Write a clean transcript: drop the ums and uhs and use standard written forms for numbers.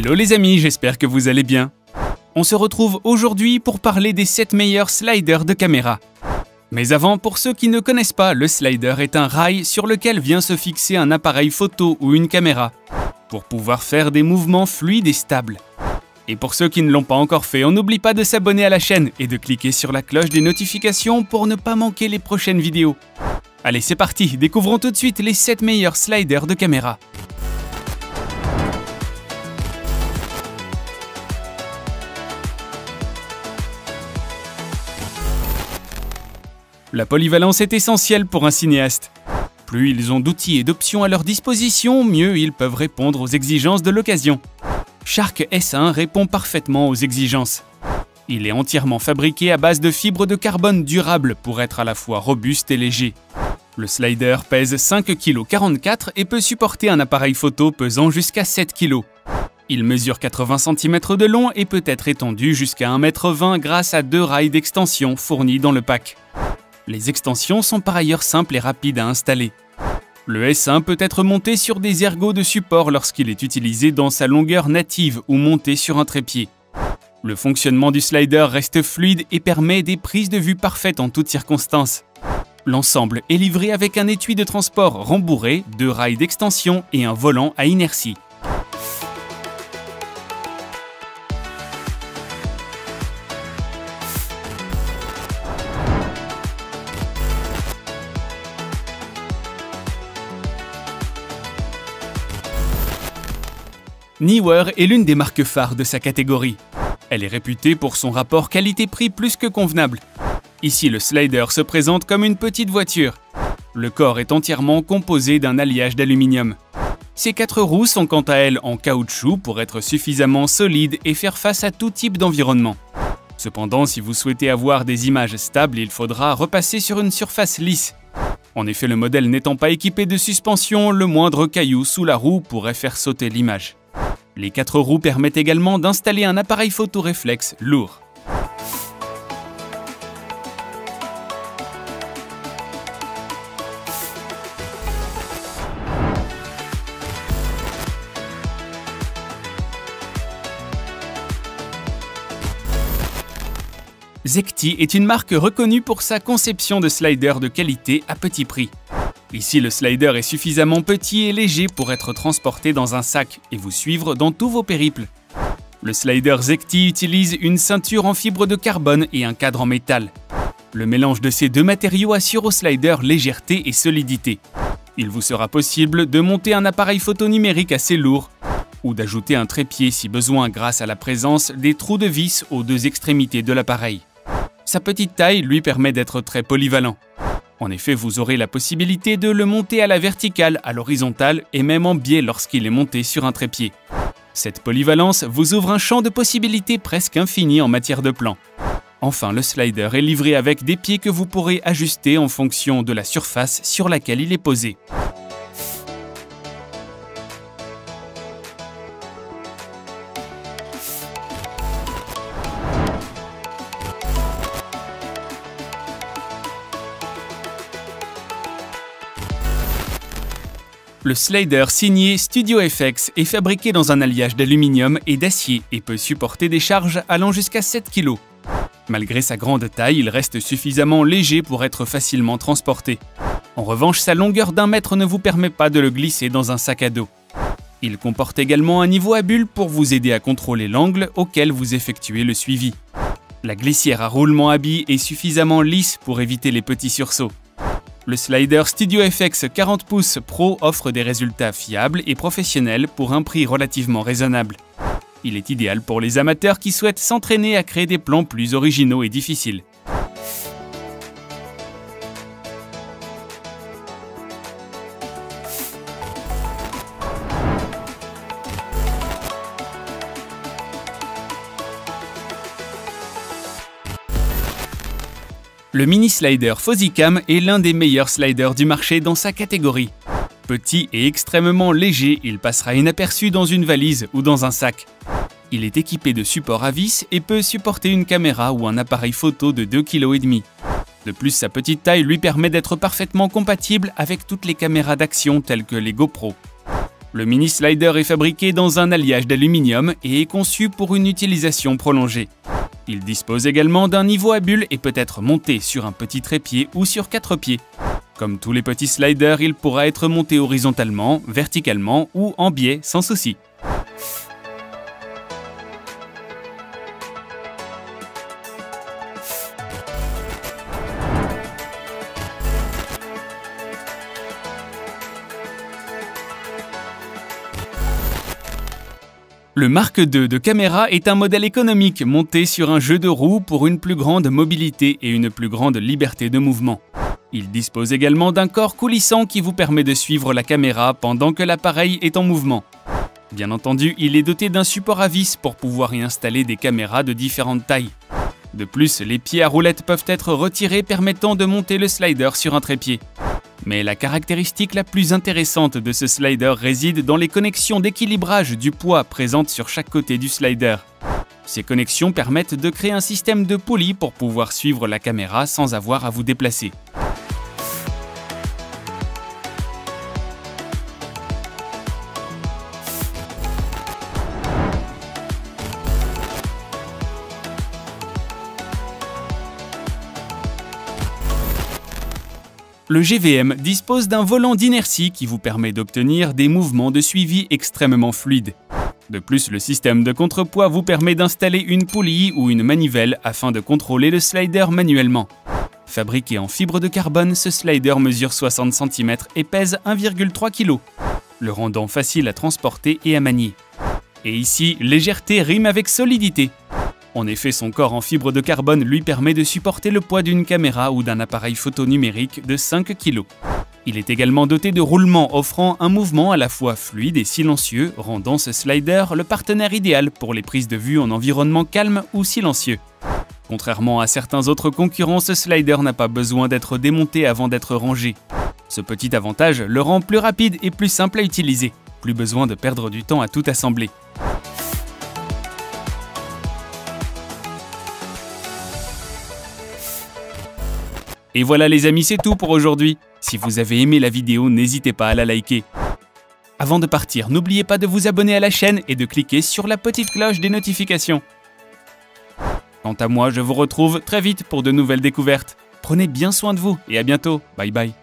Hello les amis, j'espère que vous allez bien. On se retrouve aujourd'hui pour parler des 7 meilleurs sliders de caméra. Mais avant, pour ceux qui ne connaissent pas, le slider est un rail sur lequel vient se fixer un appareil photo ou une caméra pour pouvoir faire des mouvements fluides et stables. Et pour ceux qui ne l'ont pas encore fait, on n'oublie pas de s'abonner à la chaîne et de cliquer sur la cloche des notifications pour ne pas manquer les prochaines vidéos. Allez, c'est parti, découvrons tout de suite les 7 meilleurs sliders de caméra. La polyvalence est essentielle pour un cinéaste. Plus ils ont d'outils et d'options à leur disposition, mieux ils peuvent répondre aux exigences de l'occasion. Shark S1 répond parfaitement aux exigences. Il est entièrement fabriqué à base de fibres de carbone durables pour être à la fois robuste et léger. Le slider pèse 5,44 kg et peut supporter un appareil photo pesant jusqu'à 7 kg. Il mesure 80 cm de long et peut être étendu jusqu'à 1,20 m grâce à 2 rails d'extension fournis dans le pack. Les extensions sont par ailleurs simples et rapides à installer. Le S1 peut être monté sur des ergots de support lorsqu'il est utilisé dans sa longueur native ou monté sur un trépied. Le fonctionnement du slider reste fluide et permet des prises de vue parfaites en toutes circonstances. L'ensemble est livré avec un étui de transport rembourré, 2 rails d'extension et un volant à inertie. Neewer est l'une des marques phares de sa catégorie. Elle est réputée pour son rapport qualité-prix plus que convenable. Ici, le slider se présente comme une petite voiture. Le corps est entièrement composé d'un alliage d'aluminium. Ses 4 roues sont quant à elles en caoutchouc pour être suffisamment solides et faire face à tout type d'environnement. Cependant, si vous souhaitez avoir des images stables, il faudra repasser sur une surface lisse. En effet, le modèle n'étant pas équipé de suspension, le moindre caillou sous la roue pourrait faire sauter l'image. Les 4 roues permettent également d'installer un appareil photo réflexe lourd. Zekti est une marque reconnue pour sa conception de sliders de qualité à petit prix. Ici, le slider est suffisamment petit et léger pour être transporté dans un sac et vous suivre dans tous vos périples. Le slider Zekti utilise une ceinture en fibre de carbone et un cadre en métal. Le mélange de ces deux matériaux assure au slider légèreté et solidité. Il vous sera possible de monter un appareil photo numérique assez lourd ou d'ajouter un trépied si besoin grâce à la présence des trous de vis aux 2 extrémités de l'appareil. Sa petite taille lui permet d'être très polyvalent. En effet, vous aurez la possibilité de le monter à la verticale, à l'horizontale et même en biais lorsqu'il est monté sur un trépied. Cette polyvalence vous ouvre un champ de possibilités presque infini en matière de plan. Enfin, le slider est livré avec des pieds que vous pourrez ajuster en fonction de la surface sur laquelle il est posé. Le slider signé Studio FX est fabriqué dans un alliage d'aluminium et d'acier et peut supporter des charges allant jusqu'à 7 kg. Malgré sa grande taille, il reste suffisamment léger pour être facilement transporté. En revanche, sa longueur d'1 mètre ne vous permet pas de le glisser dans un sac à dos. Il comporte également un niveau à bulles pour vous aider à contrôler l'angle auquel vous effectuez le suivi. La glissière à roulement à billes est suffisamment lisse pour éviter les petits sursauts. Le slider Studio FX 40 pouces Pro offre des résultats fiables et professionnels pour un prix relativement raisonnable. Il est idéal pour les amateurs qui souhaitent s'entraîner à créer des plans plus originaux et difficiles. Le mini slider Fozicam est l'un des meilleurs sliders du marché dans sa catégorie. Petit et extrêmement léger, il passera inaperçu dans une valise ou dans un sac. Il est équipé de supports à vis et peut supporter une caméra ou un appareil photo de 2,5 kg. De plus, sa petite taille lui permet d'être parfaitement compatible avec toutes les caméras d'action telles que les GoPro. Le mini slider est fabriqué dans un alliage d'aluminium et est conçu pour une utilisation prolongée. Il dispose également d'un niveau à bulles et peut être monté sur un petit trépied ou sur 4 pieds. Comme tous les petits sliders, il pourra être monté horizontalement, verticalement ou en biais sans souci. Le Mark II de caméra est un modèle économique monté sur un jeu de roues pour une plus grande mobilité et une plus grande liberté de mouvement. Il dispose également d'un corps coulissant qui vous permet de suivre la caméra pendant que l'appareil est en mouvement. Bien entendu, il est doté d'un support à vis pour pouvoir y installer des caméras de différentes tailles. De plus, les pieds à roulettes peuvent être retirés permettant de monter le slider sur un trépied. Mais la caractéristique la plus intéressante de ce slider réside dans les connexions d'équilibrage du poids présentes sur chaque côté du slider. Ces connexions permettent de créer un système de poulies pour pouvoir suivre la caméra sans avoir à vous déplacer. Le GVM dispose d'un volant d'inertie qui vous permet d'obtenir des mouvements de suivi extrêmement fluides. De plus, le système de contrepoids vous permet d'installer une poulie ou une manivelle afin de contrôler le slider manuellement. Fabriqué en fibre de carbone, ce slider mesure 60 cm et pèse 1,3 kg, le rendant facile à transporter et à manier. Et ici, légèreté rime avec solidité. En effet, son corps en fibre de carbone lui permet de supporter le poids d'une caméra ou d'un appareil photo numérique de 5 kg. Il est également doté de roulements offrant un mouvement à la fois fluide et silencieux, rendant ce slider le partenaire idéal pour les prises de vue en environnement calme ou silencieux. Contrairement à certains autres concurrents, ce slider n'a pas besoin d'être démonté avant d'être rangé. Ce petit avantage le rend plus rapide et plus simple à utiliser. Plus besoin de perdre du temps à tout assembler. Et voilà les amis, c'est tout pour aujourd'hui. Si vous avez aimé la vidéo, n'hésitez pas à la liker. Avant de partir, n'oubliez pas de vous abonner à la chaîne et de cliquer sur la petite cloche des notifications. Quant à moi, je vous retrouve très vite pour de nouvelles découvertes. Prenez bien soin de vous et à bientôt. Bye bye.